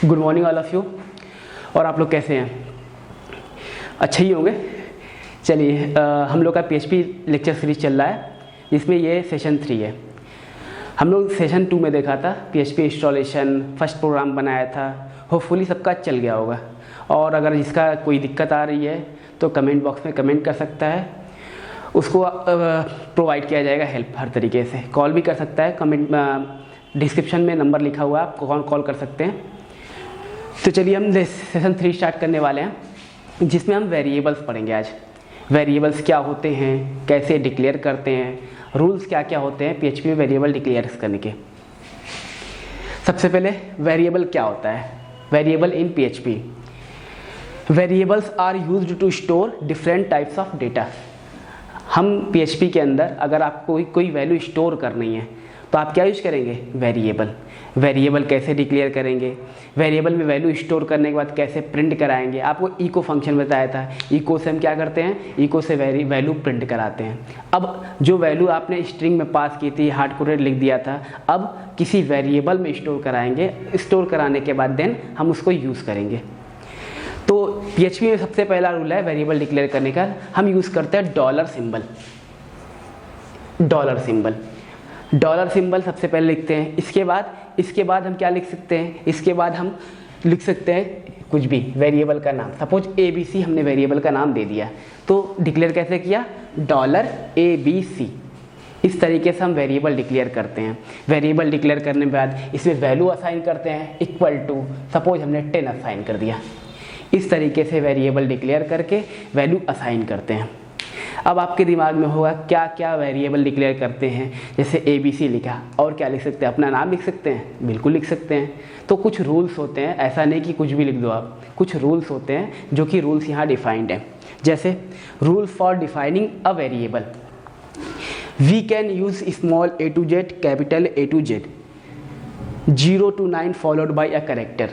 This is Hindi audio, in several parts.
Good morning all of you. और आप लोग कैसे हैं? अच्छे ही होंगे। चलिए हम लोग का PHP लेक्चर सीरीज चल रहा है जिसमें ये सेशन 3 है। हम लोग सेशन 2 में देखा था PHP इंस्टॉलेशन, फर्स्ट प्रोग्राम बनाया था। होपफुली सबका चल गया होगा। और अगर जिसका कोई दिक्कत आ रही है तो कमेंट बॉक्स में कमेंट कर सकता है, उसको प्रोवाइड किया जाएगा हेल्प हर तरीके से। कॉल भी कर सकता है, कमेंट डिस्क्रिप्शन में नंबर लिखा हुआ है, आप कॉल कर सकते हैं। तो चलिए हम सेशन 3 स्टार्ट करने वाले हैं जिसमें हम वेरिएबल्स पढ़ेंगे आज। वेरिएबल्स क्या होते हैं, कैसे डिक्लेयर करते हैं, रूल्स क्या क्या होते हैं PHP में वेरिएबल डिक्लेयर करने के। सबसे पहले वेरिएबल क्या होता है? Variable in PHP, variables are used to store different types of data. हम PHP के अंदर अगर आपको कोई वैल्यू स्टोर करनी है तो आप क्या यूज करेंगे? वेरिएबल। वेरिएबल कैसे डिक्लेयर करेंगे, वेरिएबल में वैल्यू स्टोर करने के बाद कैसे प्रिंट कराएंगे। आपको इको फंक्शन बताया था, इको से हम क्या करते हैं? इको से वैल्यू प्रिंट कराते हैं। अब जो वैल्यू आपने स्ट्रिंग में पास की थी, हार्ड कोडेड लिख दिया था, अब किसी वेरिएबल में स्टोर कराएंगे। स्टोर कराने के बाद देन हम उसको यूज़ करेंगे। तो PHP में सबसे पहला रूल है वेरिएबल डिक्लेयर करने का, हम यूज़ करते हैं dollar symbol. Dollar symbol, dollar symbol सबसे पहले लिखते हैं। इसके बाद हम क्या लिख सकते हैं? इसके बाद हम लिख सकते हैं कुछ भी वेरिएबल का नाम। सपोज ABC हमने वेरिएबल का नाम दे दिया, तो डिक्लेयर कैसे किया? Dollar ABC। इस तरीके से हम वेरिएबल डिक्लेयर करते हैं। वेरिएबल डिक्लेयर करने के बाद इसमें वैल्यू असाइन करते हैं, इक्वल टू सपोज हमने 10 असाइन कर दिया। इस तरीके से वेरिएबल डिक्लेयर करके वैल्यू असाइन करते हैं। अब आपके दिमाग में होगा क्या क्या वेरिएबल डिक्लेयर करते हैं। जैसे ABC लिखा, और क्या लिख सकते हैं? अपना नाम लिख सकते हैं, बिल्कुल लिख सकते हैं। तो कुछ रूल्स होते हैं, ऐसा नहीं कि कुछ भी लिख दो आप। कुछ रूल्स होते हैं जो कि रूल्स यहाँ डिफाइंड है। जैसे rule for defining a variable, we can use small a to z, capital A to z, 0 to 9 followed by a character.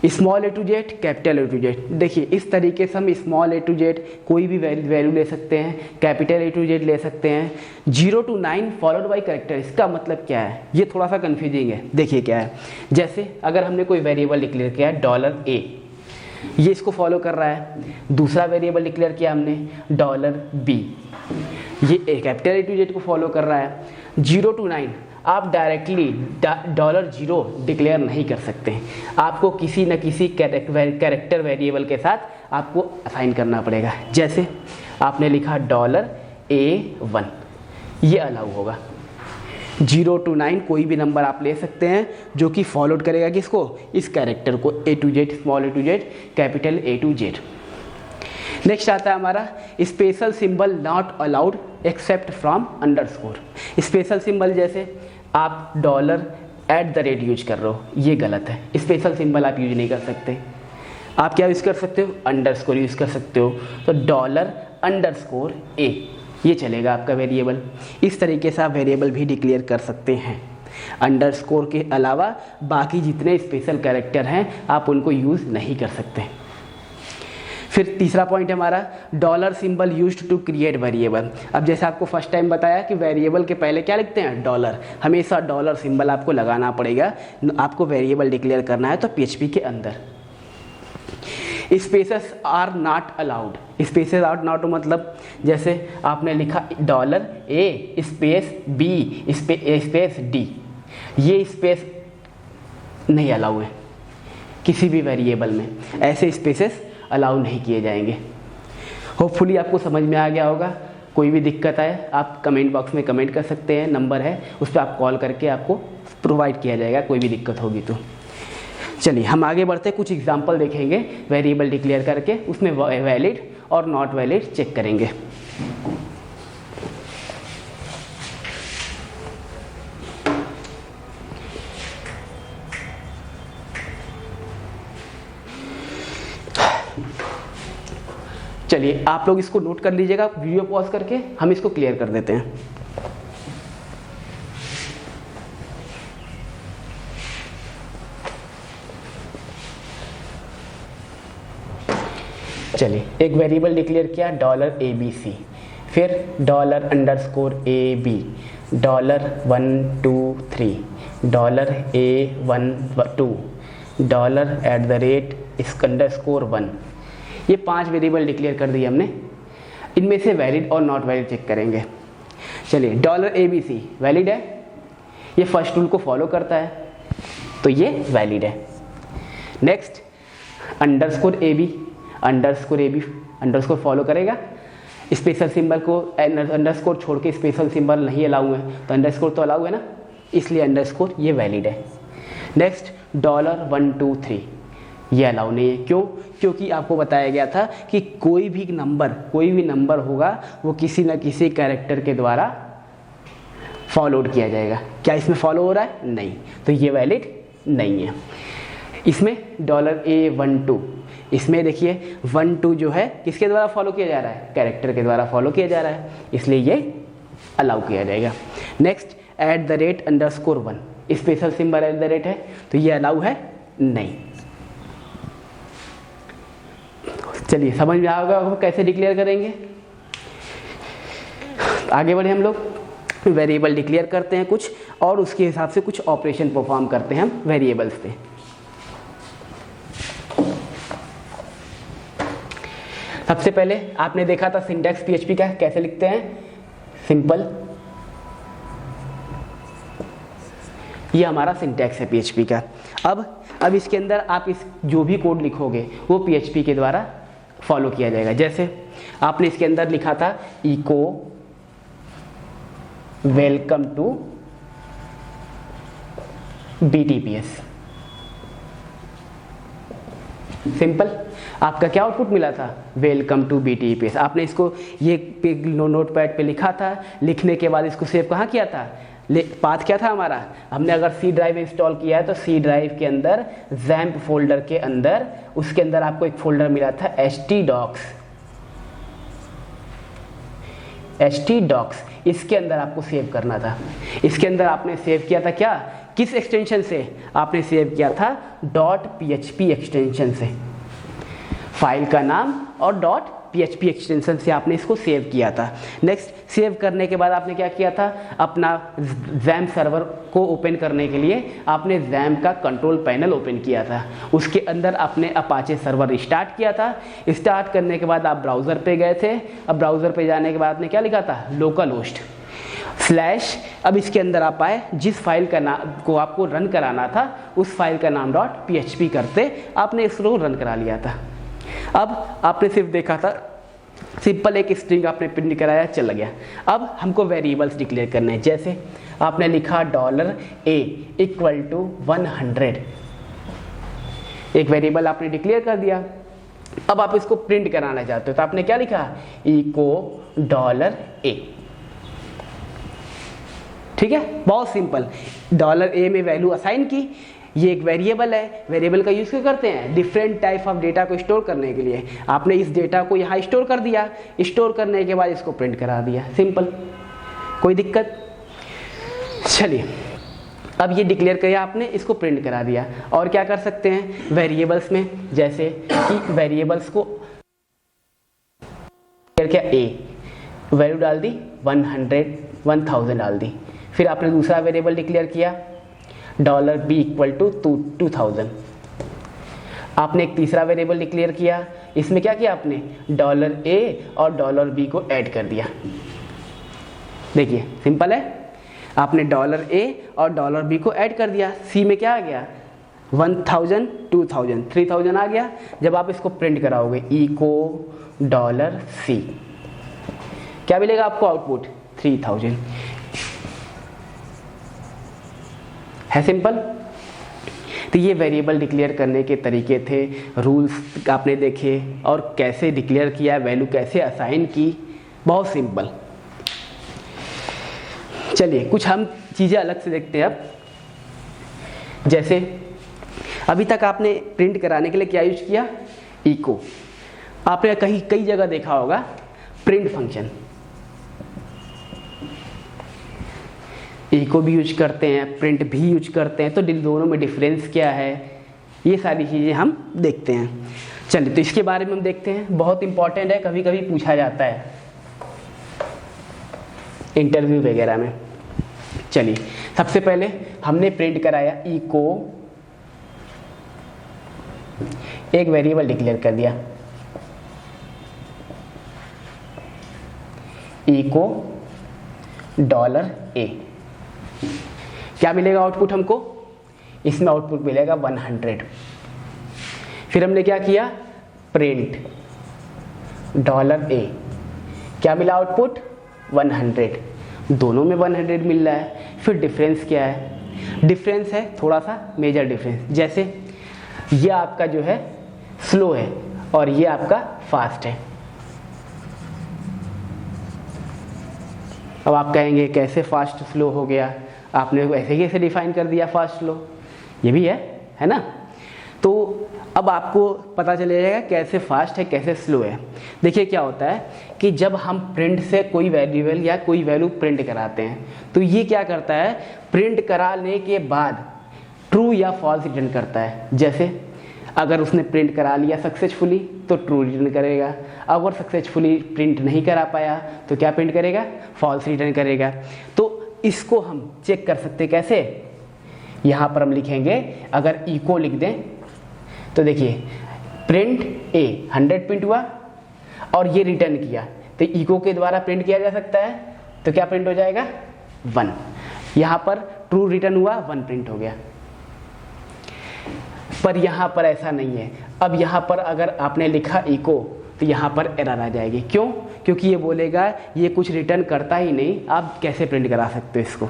Small A to Z, capital A to Z। देखिए इस तरीके से हम स्मॉल A to Z कोई भी वैल्यू ले सकते हैं, कैपिटल A to Z ले सकते हैं, 0 to 9 फॉलोड बाई कैरेक्टर। इसका मतलब क्या है? ये थोड़ा सा कन्फ्यूजिंग है। देखिए क्या है, जैसे अगर हमने कोई वेरिएबल डिक्लेयर किया है $A, ये इसको फॉलो कर रहा है। दूसरा वेरिएबल डिक्लेयर किया हमने $B, ये कैपिटल A to Z को फॉलो कर रहा है। 0 to 9 आप डायरेक्टली $0 डिक्लेयर नहीं कर सकते हैं, आपको किसी न किसी कैरेक्टर वेरिएबल के साथ आपको असाइन करना पड़ेगा। जैसे आपने लिखा $A1, ये अलाउ होगा। 0 to 9 कोई भी नंबर आप ले सकते हैं जो कि फॉलोड करेगा किसको? इस कैरेक्टर को, A to Z, small A to Z, capital A to Z। Next आता है हमारा special symbol not allowed except from underscore. Special symbol जैसे आप $@ यूज कर रहे हो, ये गलत है। स्पेशल सिंबल आप यूज नहीं कर सकते। आप क्या यूज़ कर सकते हो? अंडरस्कोर यूज़ कर सकते हो। तो $_A ये चलेगा आपका वेरिएबल। इस तरीके से आप वेरिएबल भी डिक्लेयर कर सकते हैं। अंडरस्कोर के अलावा बाकी जितने स्पेशल कैरेक्टर हैं आप उनको यूज़ नहीं कर सकते। फिर तीसरा पॉइंट है हमारा dollar symbol used to create variable. अब जैसे आपको फर्स्ट टाइम बताया कि वेरिएबल के पहले क्या लिखते हैं? डॉलर। हमेशा डॉलर सिंबल आपको लगाना पड़ेगा, आपको वेरिएबल डिक्लेयर करना है तो PHP के अंदर। Spaces are not allowed. Spaces are not मतलब जैसे आपने लिखा $A space B space D, ये स्पेस नहीं अलाउ है किसी भी वेरिएबल में। ऐसे स्पेसेस अलाउ नहीं किए जाएंगे। होपफुली आपको समझ में आ गया होगा। कोई भी दिक्कत आए आप कमेंट बॉक्स में कमेंट कर सकते हैं, नंबर है उस पर आप कॉल करके आपको प्रोवाइड किया जाएगा कोई भी दिक्कत होगी तो। चलिए हम आगे बढ़ते हैं, कुछ एग्जांपल देखेंगे वेरिएबल डिक्लेयर करके, उसमें वैलिड और नॉट वैलिड चेक करेंगे। चलिए आप लोग इसको नोट कर लीजिएगा, वीडियो पॉज करके हम इसको क्लियर कर देते हैं। चलिए एक वेरिएबल डिक्लेयर किया $ABC, फिर $_AB, $123, $A12, $@_1। ये 5 वेरिएबल डिक्लेयर कर दिए हमने। इनमें से वैलिड और नॉट वैलिड चेक करेंगे। चलिए $ABC वैलिड है, ये फर्स्ट रूल को फॉलो करता है तो ये वैलिड है। नेक्स्ट $AB अंडरस्कोर फॉलो करेगा, स्पेशल सिंबल को अंडरस्कोर छोड़ के स्पेशल सिंबल नहीं अलाउ है, तो अंडरस्कोर तो अलाउ है ना, इसलिए अंडरस्कोर ये वैलिड है। नेक्स्ट $123 ये अलाउ नहीं है। क्यों? क्योंकि आपको बताया गया था कि कोई भी नंबर होगा वो किसी न किसी कैरेक्टर के द्वारा फॉलोड किया जाएगा। क्या इसमें फॉलो हो रहा है? नहीं, तो ये वैलिड नहीं है। इसमें $A12 इसमें देखिए 12 जो है किसके द्वारा फॉलो किया जा रहा है? कैरेक्टर के द्वारा फॉलो किया जा रहा है, इसलिए ये अलाउ किया जाएगा। नेक्स्ट $1 स्पेशल सिंबल @ है तो ये अलाउ है नहीं। चलिए समझ में आएगा कैसे डिक्लेयर करेंगे। आगे बढ़े हम लोग, वेरिएबल डिक्लेयर करते हैं कुछ और उसके हिसाब से कुछ ऑपरेशन परफॉर्म करते हैं हम वेरिएबल्स पे। सबसे पहले आपने देखा था सिंटैक्स पीएचपी का कैसे लिखते हैं, सिंपल। ये हमारा सिंटैक्स है पीएचपी का। अब इसके अंदर आप इस जो भी कोड लिखोगे वो पीएचपी के द्वारा फॉलो किया जाएगा। जैसे आपने इसके अंदर लिखा था echo welcome to BTPS, simple. आपका क्या आउटपुट मिला था? Welcome to BTPS। आपने इसको ये नोटपैड पे लिखा था, लिखने के बाद इसको सेव कहाँ किया था? पाथ क्या था हमारा? हमने अगर C ड्राइव इंस्टॉल किया है तो C ड्राइव के अंदर XAMPP फोल्डर के अंदर उसके अंदर आपको एक फोल्डर मिला था htdocs, इसके अंदर आपको सेव करना था। इसके अंदर आपने सेव किया था क्या? किस एक्सटेंशन से? आपने सेव किया था .php एक्सटेंशन से, फाइल का नाम और .php एक्सटेंशन से आपने इसको सेव किया था। नेक्स्ट सेव करने के बाद आपने क्या किया था? अपना XAMPP सर्वर को ओपन करने के लिए आपने XAMPP का कंट्रोल पैनल ओपन किया था। उसके अंदर आपने अपाचे सर्वर स्टार्ट किया था। स्टार्ट करने के बाद आप ब्राउज़र पे गए थे। अब ब्राउज़र पे जाने के बाद आपने क्या लिखा था? लोकल होस्ट / अब इसके अंदर आप आए, जिस फाइल का नाम को आपको रन कराना था उस फाइल का नाम .php करते आपने इसको रन करा लिया था। अब आपने सिर्फ देखा था, सिंपल एक स्ट्रिंग आपने प्रिंट कराया, चल गया। अब हमको वेरिएबल्स डिक्लेयर करने हैं। जैसे आपने लिखा $A = 100, एक वेरिएबल आपने डिक्लेयर कर दिया। अब आप इसको प्रिंट कराना चाहते हो तो आपने क्या लिखा? इको $A, ठीक है, बहुत सिंपल। $A में वैल्यू असाइन की, ये एक वेरिएबल है। वेरिएबल का यूज़ क्यों करते हैं? डिफरेंट टाइप ऑफ डेटा को स्टोर करने के लिए। आपने इस डेटा को यहाँ स्टोर कर दिया, स्टोर करने के बाद इसको प्रिंट करा दिया, सिंपल, कोई दिक्कत? चलिए अब ये डिक्लेयर किया आपने, इसको प्रिंट करा दिया। और क्या कर सकते हैं वेरिएबल्स में? जैसे कि वेरिएबल्स को क्या A वैल्यू डाल दी, 1000 डाल दी। फिर आपने दूसरा वेरिएबल डिक्लेयर किया $B = 2000। आपने एक तीसरा वेरिएबल डिक्लेयर किया, इसमें क्या किया आपने? $A और $B को ऐड कर दिया। देखिए सिंपल है, आपने $A और $B को ऐड कर दिया। C में क्या आ गया? 1000, 2000, 3000 आ गया। जब आप इसको प्रिंट कराओगे इको $C, क्या मिलेगा आपको आउटपुट? 3000, है सिंपल। तो ये वेरिएबल डिक्लेयर करने के तरीके थे, रूल्स आपने देखे और कैसे डिक्लेयर किया, वैल्यू कैसे असाइन की, बहुत सिंपल। चलिए कुछ हम चीज़ें अलग से देखते हैं अब। जैसे अभी तक आपने प्रिंट कराने के लिए क्या यूज किया? इको। आपने कई जगह देखा होगा प्रिंट फंक्शन, इको भी यूज करते हैं, प्रिंट भी यूज करते हैं। तो दोनों में डिफरेंस क्या है, ये सारी चीज़ें हम देखते हैं। चलिए तो इसके बारे में हम देखते हैं, बहुत इंपॉर्टेंट है, कभी कभी पूछा जाता है इंटरव्यू वगैरह में। चलिए सबसे पहले हमने प्रिंट कराया इको एक वेरिएबल डिक्लेयर कर दिया इको $a, क्या मिलेगा आउटपुट हमको? इसमें आउटपुट मिलेगा 100। फिर हमने क्या किया? प्रिंट $a, क्या मिला आउटपुट? 100। दोनों में 100 मिल रहा है। फिर डिफरेंस क्या है? डिफरेंस है थोड़ा सा मेजर डिफरेंस, जैसे ये आपका जो है स्लो है और ये आपका फास्ट है। अब आप कहेंगे कैसे फास्ट स्लो हो गया, आपने ऐसे ही कैसे डिफाइन कर दिया फास्ट स्लो, ये भी है ना। तो अब आपको पता चल जाएगा कैसे फास्ट है कैसे स्लो है। देखिए क्या होता है कि जब हम प्रिंट से कोई वेरिएबल या कोई वैल्यू प्रिंट कराते हैं तो ये क्या करता है, प्रिंट कराने के बाद ट्रू या फॉल्स रिटर्न करता है। जैसे अगर उसने प्रिंट करा लिया सक्सेसफुली तो ट्रू रिटर्न करेगा, अगर सक्सेसफुली प्रिंट नहीं करा पाया तो क्या प्रिंट करेगा? फॉल्स रिटर्न करेगा। तो इसको हम चेक कर सकते कैसे? यहाँ पर हम लिखेंगे, अगर इको लिख दें तो देखिए प्रिंट a 100 प्रिंट हुआ और ये रिटर्न किया, तो इको के द्वारा प्रिंट किया जा सकता है, तो क्या प्रिंट हो जाएगा? 1। यहाँ पर ट्रू रिटर्न हुआ, 1 प्रिंट हो गया। पर यहाँ पर ऐसा नहीं है। अब यहाँ पर अगर आपने लिखा इको तो यहाँ पर एरर आ जाएगी। क्यों? क्योंकि ये बोलेगा ये कुछ रिटर्न करता ही नहीं, आप कैसे प्रिंट करा सकते हो इसको।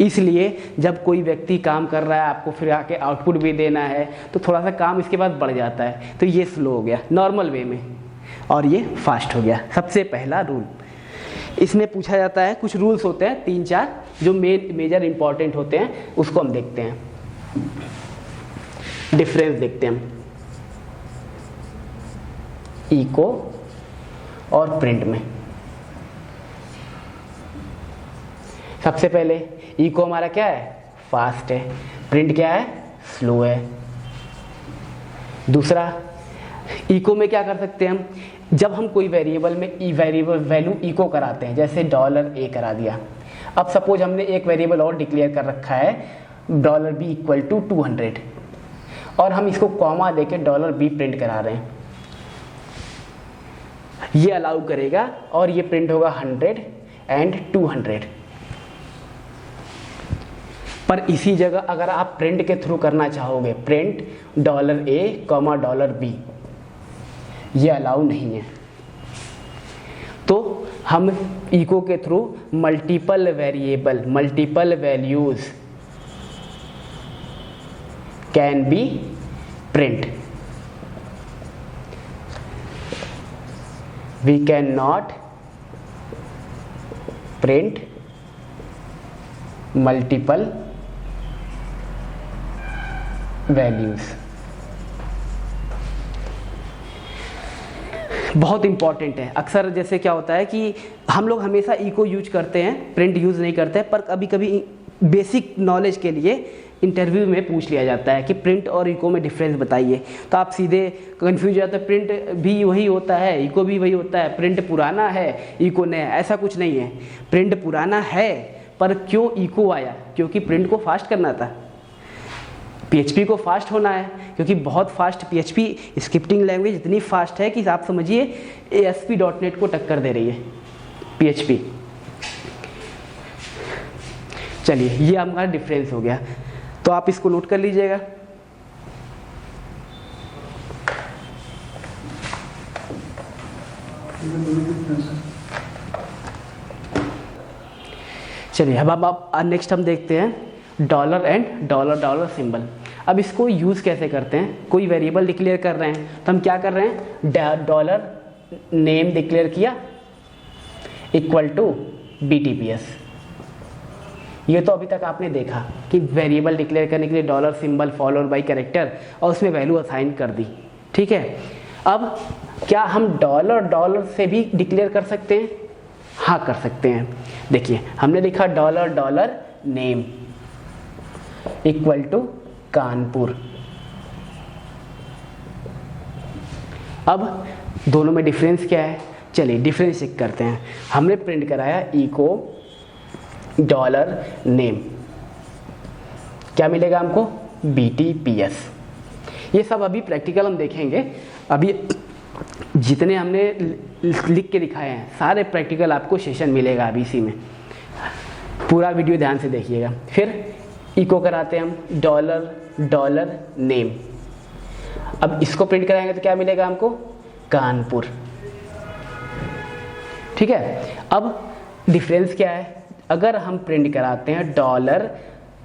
इसलिए जब कोई व्यक्ति काम कर रहा है, आपको फिर आके आउटपुट भी देना है, तो थोड़ा सा काम इसके बाद बढ़ जाता है। तो ये स्लो हो गया नॉर्मल वे में और ये फास्ट हो गया। सबसे पहला रूल इसमें पूछा जाता है, कुछ रूल्स होते हैं 3-4 जो मेजर इंपॉर्टेंट होते हैं, उसको हम देखते हैं। डिफरेंस देखते हैं हम इको और प्रिंट में। सबसे पहले इको हमारा क्या है? फास्ट है। प्रिंट क्या है? स्लो है। दूसरा, इको में क्या कर सकते हैं हम? जब हम कोई वेरिएबल में वेरिएबल वैल्यू इको कराते हैं, जैसे $a करा दिया। अब सपोज हमने एक वेरिएबल और डिक्लेयर कर रखा है $b = 200 और हम इसको कॉमा देके $b प्रिंट करा रहे हैं, ये अलाउ करेगा और ये प्रिंट होगा 100 एंड 200। पर इसी जगह अगर आप प्रिंट के थ्रू करना चाहोगे, प्रिंट $a, $b, ये अलाउ नहीं है। तो हम इको के through multiple variable, multiple values can be print. We can not print multiple values. बहुत इंपॉर्टेंट है। अक्सर जैसे क्या होता है कि हम लोग हमेशा इको यूज करते हैं, प्रिंट यूज नहीं करते हैं, पर कभी कभी बेसिक नॉलेज के लिए इंटरव्यू में पूछ लिया जाता है कि प्रिंट और इको में डिफरेंस बताइए, तो आप सीधे कंफ्यूज हो जाते हैं। प्रिंट भी वही होता है, इको भी वही होता है, प्रिंट पुराना है इको नया, ऐसा कुछ नहीं है। प्रिंट पुराना है पर क्यों इको आया? क्योंकि प्रिंट को फास्ट करना था, PHP को फास्ट होना है, क्योंकि बहुत फास्ट PHP स्क्रिप्टिंग लैंग्वेज इतनी फास्ट है कि आप समझिए ASP.NET को टक्कर दे रही है PHP। चलिए ये हमारा डिफरेंस हो गया, तो आप इसको नोट कर लीजिएगा। चलिए अब नेक्स्ट हम देखते हैं डॉलर एंड डॉलर सिंबल। अब इसको यूज़ कैसे करते हैं? कोई वेरिएबल डिक्लेयर कर रहे हैं तो हम क्या कर रहे हैं? डॉलर नेम डिक्लेयर किया = BTPS। ये तो अभी तक आपने देखा कि वेरिएबल डिक्लेयर करने के लिए dollar symbol followed by character और उसमें वैल्यू असाइन कर दी, ठीक है। अब क्या हम डॉलर से भी डिक्लेयर कर सकते हैं? हाँ कर सकते हैं। देखिए हमने लिखा डॉलर नेम = कानपुर। अब दोनों में डिफरेंस क्या है? चलिए डिफरेंस चेक करते हैं। हमने प्रिंट कराया इको $नेम, क्या मिलेगा हमको? BTPS। ये सब अभी प्रैक्टिकल हम देखेंगे। अभी जितने हमने लिख के दिखाए हैं सारे प्रैक्टिकल आपको सेशन मिलेगा अभी इसी में, पूरा वीडियो ध्यान से देखिएगा। फिर इको कराते हैं हम डॉलर नेम। अब इसको प्रिंट कराएंगे तो क्या मिलेगा हमको, कानपुर। ठीक है, अब डिफरेंस क्या है, अगर हम प्रिंट कराते हैं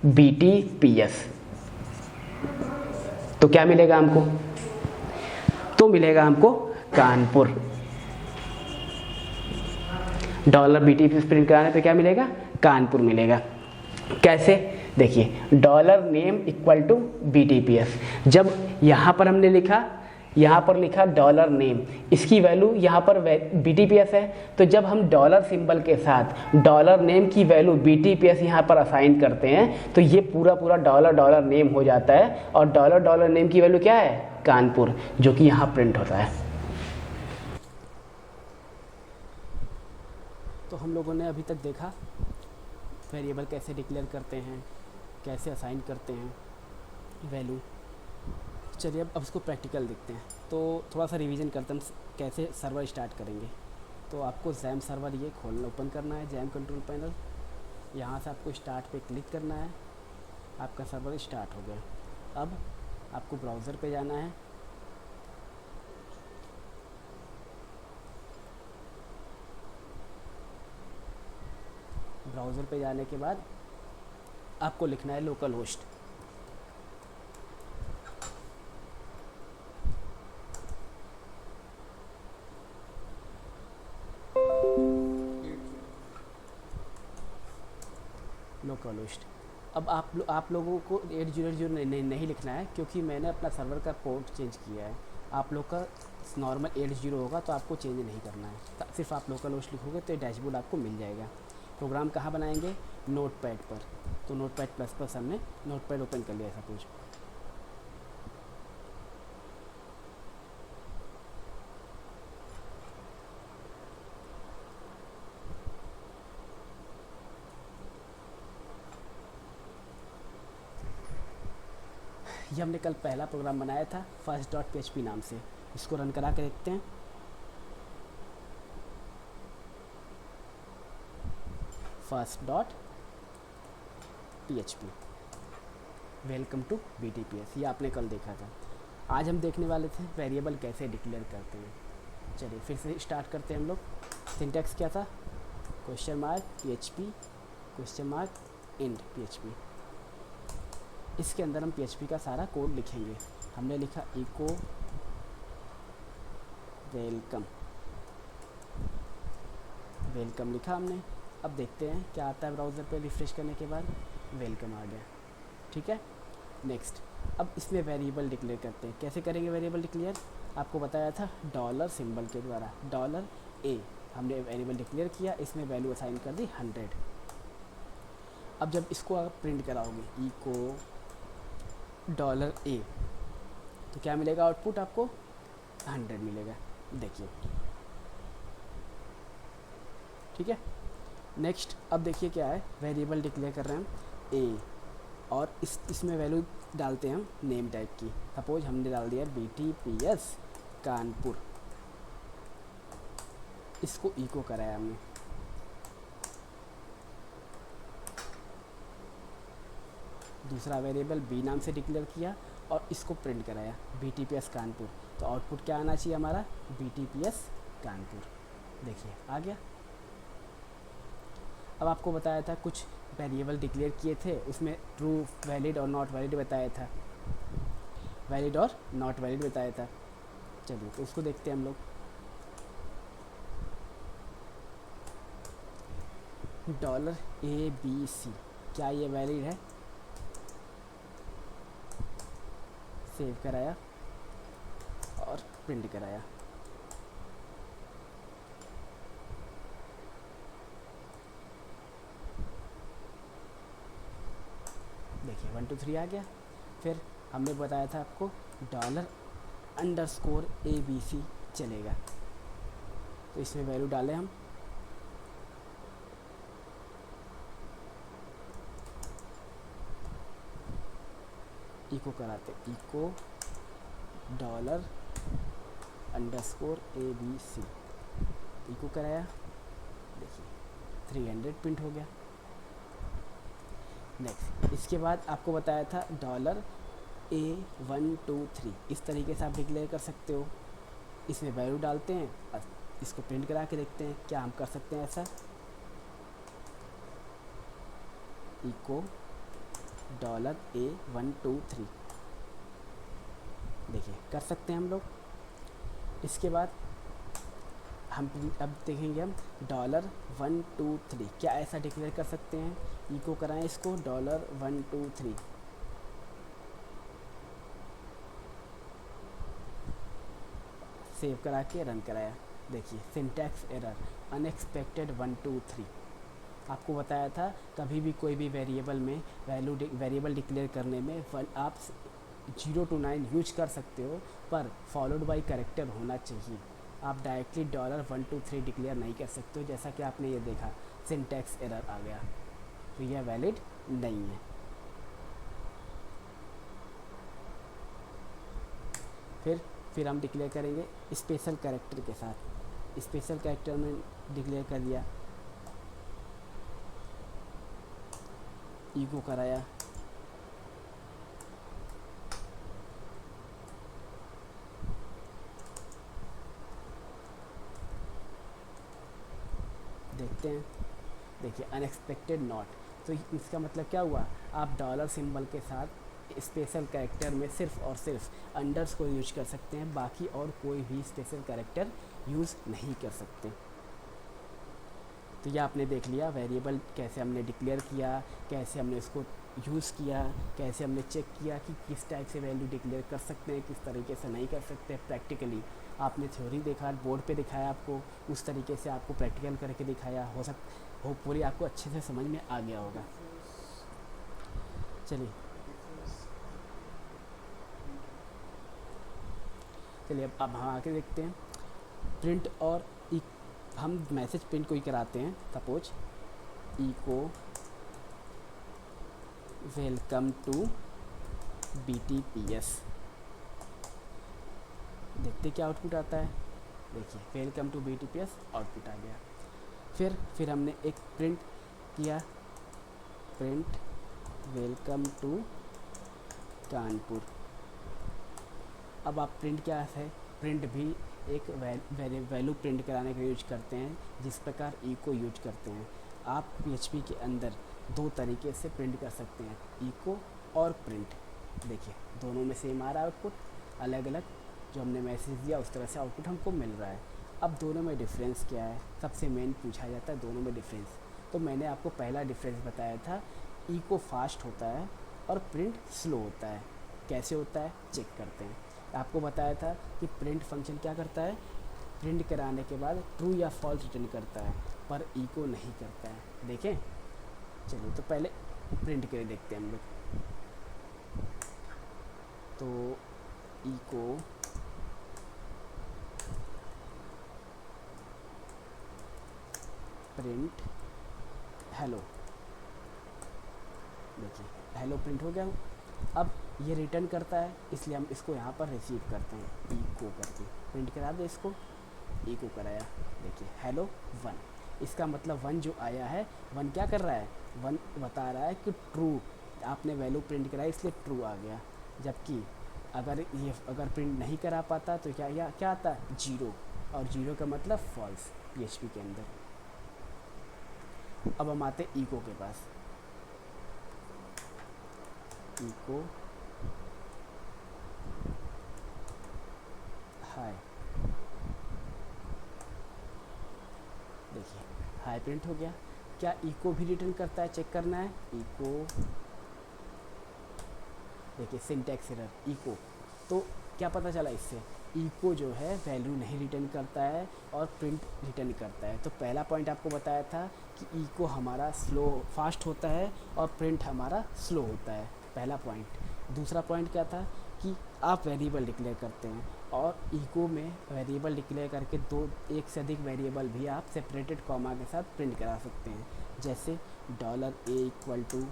$BTPS तो क्या मिलेगा हमको, तो मिलेगा हमको कानपुर। $BTPS प्रिंट कराने पे क्या मिलेगा, कानपुर मिलेगा। कैसे, देखिए dollar name equal to BTPS। जब यहाँ पर हमने लिखा, यहाँ पर लिखा डॉलर नेम, इसकी वैल्यू यहाँ पर BTPS है, तो जब हम डॉलर सिंबल के साथ डॉलर नेम की वैल्यू BTPS यहाँ पर असाइन करते हैं तो ये पूरा डॉलर नेम हो जाता है, और डॉलर नेम की वैल्यू क्या है, कानपुर, जो कि यहाँ प्रिंट होता है। तो हम लोगों ने अभी तक देखा वेरिएबल कैसे डिक्लेयर करते हैं, कैसे असाइन करते हैं वैल्यू। चलिए अब उसको प्रैक्टिकल देखते हैं। तो थोड़ा सा रिवीजन करते हैं कैसे सर्वर स्टार्ट करेंगे। तो आपको जैम सर्वर ये खोलना, ओपन करना है, जैम कंट्रोल पैनल, यहाँ से आपको स्टार्ट पे क्लिक करना है, आपका सर्वर स्टार्ट हो गया। अब आपको ब्राउज़र पे जाना है, ब्राउज़र पे जाने के बाद आपको लिखना है लोकल होस्ट। Local host. अब आप लोगों को 8080 नहीं लिखना है, क्योंकि मैंने अपना सर्वर का पोर्ट चेंज किया है। आप लोग का नॉर्मल 80 होगा तो आपको चेंज नहीं करना है, सिर्फ आप लोकल होस्ट लिखोगे तो डैशबोर्ड आपको मिल जाएगा। प्रोग्राम कहाँ बनाएंगे, नोटपैड पर। तो नोटपैड++ हमने नोटपैड ओपन कर लिया सपोज। ये हमने कल पहला प्रोग्राम बनाया था first.php नाम से, इसको रन करा के देखते हैं। first.php वेलकम टू BTPS, ये आपने कल देखा था। आज हम देखने वाले थे वेरिएबल कैसे डिक्लेयर करते हैं। चलिए फिर से स्टार्ट करते हैं हम लोग। सिंटैक्स क्या था, $PHP $end PHP। इसके अंदर हम PHP का सारा कोड लिखेंगे। हमने लिखा इको वेलकम लिखा हमने। अब देखते हैं क्या आता है ब्राउज़र पे। रिफ्रेश करने के बाद वेलकम आ गया। ठीक है, नेक्स्ट। अब इसमें वेरिएबल डिक्लेयर करते हैं। कैसे करेंगे वेरिएबल डिक्लेयर, आपको बताया था डॉलर सिंबल के द्वारा। $A हमने वेरिएबल डिक्लेयर किया, इसमें वैल्यू असाइन कर दी 100। अब जब इसको आप प्रिंट कराओगे इको $A तो क्या मिलेगा, आउटपुट आपको 100 मिलेगा। देखिए, ठीक है। नेक्स्ट, अब देखिए क्या है, वेरिएबल डिक्लेयर कर रहे हैं हम A, और इसमें वैल्यू डालते हैं हम नेम टाइप की। सपोज हमने डाल दिया BTPS कानपुर, इसको इको कराया हमने। दूसरा वेरिएबल B नाम से डिक्लेयर किया और इसको प्रिंट कराया BTPS कानपुर। तो आउटपुट क्या आना चाहिए हमारा, BTPS कानपुर। देखिए आ गया। अब आपको बताया था कुछ वेरिएबल डिक्लेयर किए थे, उसमें ट्रू, वैलिड और नॉट वैलिड बताया था, वैलिड और नॉट वैलिड बताया था। चलिए तो उसको देखते हैं हम लोग। $ABC क्या ये वैलिड है, सेव कराया और प्रिंट कराया। देखिए 1 2 3 आ गया। फिर हमने बताया था आपको $_ABC चलेगा, तो इसमें वैल्यू डालें हम। इको कराते, echo dollar underscore ABC echo कराया, देखिए 300 प्रिंट हो गया। नेक्स्ट इसके बाद आपको बताया था डॉलर A123 इस तरीके से आप डिक्लेयर कर सकते हो। इसमें वैल्यू डालते हैं और इसको प्रिंट करा के देखते हैं क्या हम कर सकते हैं ऐसा। इको डॉलर A123 देखिए कर सकते हैं हम लोग। इसके बाद हम अब देखेंगे हम $123 क्या ऐसा डिक्लेयर कर सकते हैं। इको कराएं इसको $123 सेव करा के रन कराया। देखिए सिंटैक्स एरर अनएक्सपेक्टेड 123। आपको बताया था कभी भी कोई भी वेरिएबल में वेरिएबल डिक्लेयर करने में आप 0 to 9 यूज कर सकते हो, पर फॉलोड बाई करेक्टर होना चाहिए। आप डायरेक्टली $123 डिक्लेयर नहीं कर सकते हो, जैसा कि आपने ये देखा सिंटैक्स एरर आ गया, तो यह वैलिड नहीं है। फिर हम डिक्लेयर करेंगे स्पेशल कैरेक्टर के साथ। स्पेशल कैरेक्टर में डिक्लेयर कर दिया, इको कराया, देखते हैं। देखिए अनएक्सपेक्टेड नॉट, तो इसका मतलब क्या हुआ, आप डॉलर सिंबल के साथ स्पेशल कैरेक्टर में सिर्फ और सिर्फ अंडर्स को यूज कर सकते हैं, बाकी और कोई भी स्पेशल कैरेक्टर यूज़ नहीं कर सकते। तो यह आपने देख लिया वेरिएबल कैसे हमने डिक्लेयर किया, कैसे हमने इसको यूज़ किया, कैसे हमने चेक किया कि किस टाइप से वैल्यू डिक्लेयर कर सकते हैं, किस तरीके से नहीं कर सकते। प्रैक्टिकली आपने थ्योरी देखा, बोर्ड पे दिखाया आपको, उस तरीके से आपको प्रैक्टिकल करके दिखाया। होपफुली आपको अच्छे से समझ में आ गया होगा। चलिए अब हम आके देखते हैं प्रिंट और हम मैसेज प्रिंट को ही कराते हैं। Suppose echo welcome to BTPS, देखते क्या आउटपुट आता है। देखिए वेलकम टू BTPS आउटपुट आ गया। फिर हमने एक प्रिंट किया, प्रिंट वेलकम टू कानपुर। अब आप प्रिंट क्या है, प्रिंट भी एक वैल्यू प्रिंट कराने के लिए यूज करते हैं, जिस प्रकार इको यूज करते हैं। आप PHP के अंदर दो तरीके से प्रिंट कर सकते हैं, इको और प्रिंट। देखिए दोनों में सेम आ रहा है आउटपुट, अलग अलग जो हमने मैसेज दिया उस तरह से आउटपुट हमको मिल रहा है। अब दोनों में डिफरेंस क्या है, सबसे मेन पूछा जाता है दोनों में डिफरेंस। तो मैंने आपको पहला डिफरेंस बताया था, इको फास्ट होता है और प्रिंट स्लो होता है। कैसे होता है चेक करते हैं। आपको बताया था कि प्रिंट फंक्शन क्या करता है, प्रिंट कराने के बाद ट्रू या फॉल्स रिटर्न करता है, पर इको नहीं करता है। देखें, चलिए तो पहले प्रिंट के लिए देखते हैं हम लोग। तो इको प्रिंट हेलो, देखिए हेलो प्रिंट हो गया। अब ये रिटर्न करता है, इसलिए हम इसको यहाँ पर रिसीव करते हैं इको करके। प्रिंट करा दे इसको, इको कराया, देखिए हेलो 1। इसका मतलब 1 जो आया है, 1 क्या कर रहा है, 1 बता रहा है कि ट्रू, आपने वैल्यू प्रिंट कराई इसलिए ट्रू आ गया। जबकि अगर प्रिंट नहीं करा पाता तो क्या आता, 0, और 0 का मतलब फॉल्स PHP के अंदर। अब हम आते इको के पास। इको हाय, देखिए हाई प्रिंट हो गया। क्या इको भी रिटर्न करता है, चेक करना है। इको, देखिए सिंटैक्स एरर इको, तो क्या पता चला इससे, इको जो है वैल्यू नहीं रिटर्न करता है और प्रिंट रिटर्न करता है। तो पहला पॉइंट आपको बताया था कि इको हमारा फास्ट होता है और प्रिंट हमारा स्लो होता है, पहला पॉइंट। दूसरा पॉइंट क्या था कि आप वेरिएबल डिक्लेयर करते हैं और इको में वेरिएबल डिक्लेयर करके एक से अधिक वेरिएबल भी आप सेपरेटेड कॉमा के साथ प्रिंट करा सकते हैं। जैसे $A = 100,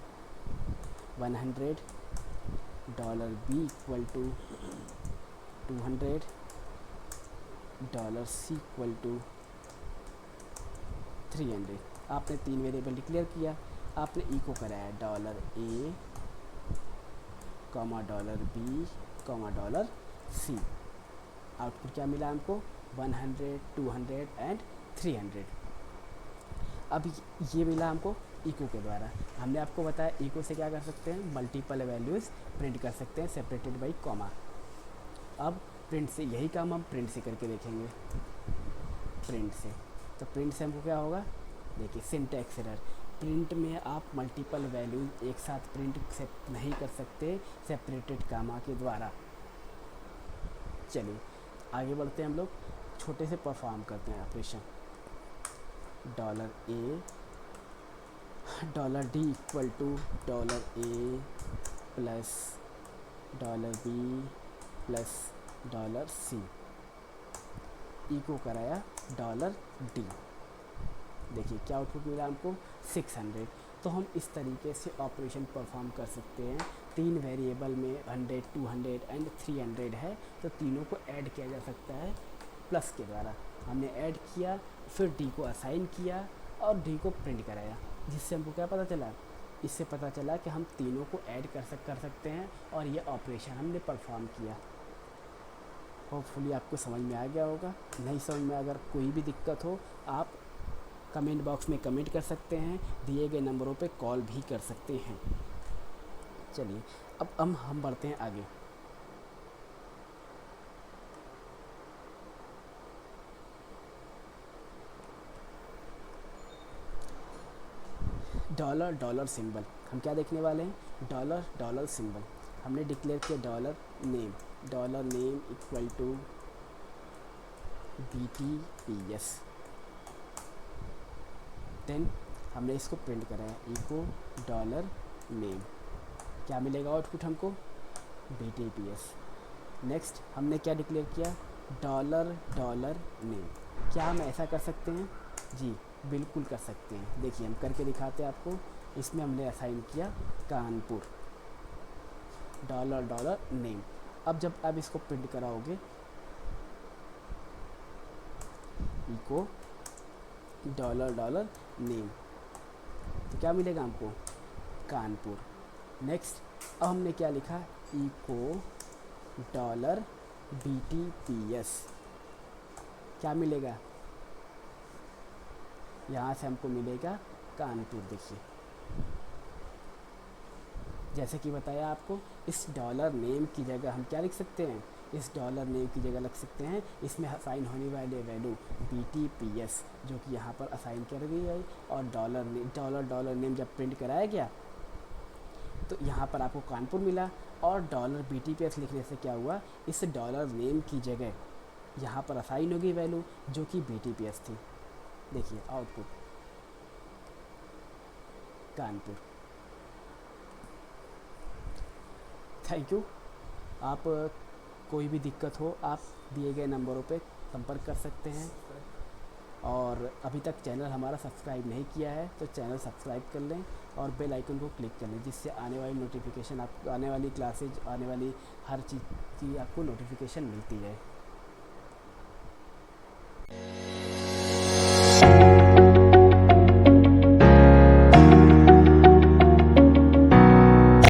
$B = $200, $C equal to 300। आपने 3 वेरिएबल डिक्लेयर किया, आपने इको कराया $A, $B, $C। आउटपुट क्या मिला हमको? 100, 200 एंड 300। अब ये मिला हमको इको के द्वारा। हमने आपको बताया इको से क्या कर सकते हैं, मल्टीपल वैल्यूज़ प्रिंट कर सकते हैं सेपरेटेड बाई कॉमा। अब प्रिंट से यही काम हम प्रिंट से करके देखेंगे। प्रिंट से, तो प्रिंट से हमको क्या होगा, देखिए सिंटैक्स एरर। प्रिंट में आप मल्टीपल वैल्यूज एक साथ प्रिंट नहीं कर सकते सेपरेटेड कामा के द्वारा। चलिए आगे बढ़ते हैं, हम लोग छोटे से परफॉर्म करते हैं operation. $A, $D equal to $A plus $B plus $C। इको कराया $D। देखिए क्या आउटपुट मिला हमको, 600। तो हम इस तरीके से ऑपरेशन परफॉर्म कर सकते हैं। 3 वेरिएबल में 100, 200 एंड 300 है, तो तीनों को ऐड किया जा सकता है प्लस के द्वारा। हमने ऐड किया, फिर D को असाइन किया और D को प्रिंट कराया, जिससे हमको क्या पता चला, इससे पता चला कि हम तीनों को ऐड कर सकते हैं और ये ऑपरेशन हमने परफॉर्म किया। होपफुली आपको समझ में आ गया होगा। नहीं समझ में अगर कोई भी दिक्कत हो, आप कमेंट बॉक्स में कमेंट कर सकते हैं, दिए गए नंबरों पे कॉल भी कर सकते हैं। चलिए अब हम बढ़ते हैं आगे। डॉलर सिंबल हम क्या देखने वाले हैं, डॉलर सिंबल। हमने डिक्लेयर किया $नेम इक्वल टू BTPS। देन हमने इसको प्रिंट कराया, इको $नेम। क्या मिलेगा आउटपुट हमको, BTPS। नेक्स्ट हमने क्या डिक्लेयर किया, $नेम। क्या हम ऐसा कर सकते हैं? जी बिल्कुल कर सकते हैं। देखिए हम करके दिखाते हैं आपको। इसमें हमने असाइन किया कानपुर, $नेम। अब जब आप इसको प्रिंट कराओगे, इको $नेम, तो क्या मिलेगा हमको, कानपुर। नेक्स्ट अब हमने क्या लिखा, इको $BTPS। क्या मिलेगा, यहाँ से हमको मिलेगा कानपुर। देखिए जैसे कि बताया आपको, इस $नेम की जगह हम क्या लिख सकते हैं, इस $नेम की जगह लिख सकते हैं इसमें असाइन होने वाले वैल्यू BTPS, जो कि यहाँ पर असाइन कर दी गई। और $नेम जब प्रिंट कराया गया तो यहाँ पर आपको कानपुर मिला। और $BTPS लिखने से क्या हुआ, इस $नेम की जगह यहाँ पर असाइन होगी वैल्यू जो कि BTPS थी। देखिए आउटपुट कानपुर। Thank you. आप कोई भी दिक्कत हो, आप दिए गए नंबरों पे संपर्क कर सकते हैं। और अभी तक चैनल हमारा सब्सक्राइब नहीं किया है तो चैनल सब्सक्राइब कर लें और बेल आइकन को क्लिक कर लें, जिससे आने वाली नोटिफिकेशन, आपको आने वाली क्लासेज, आने वाली हर चीज़ की आपको नोटिफिकेशन मिलती है।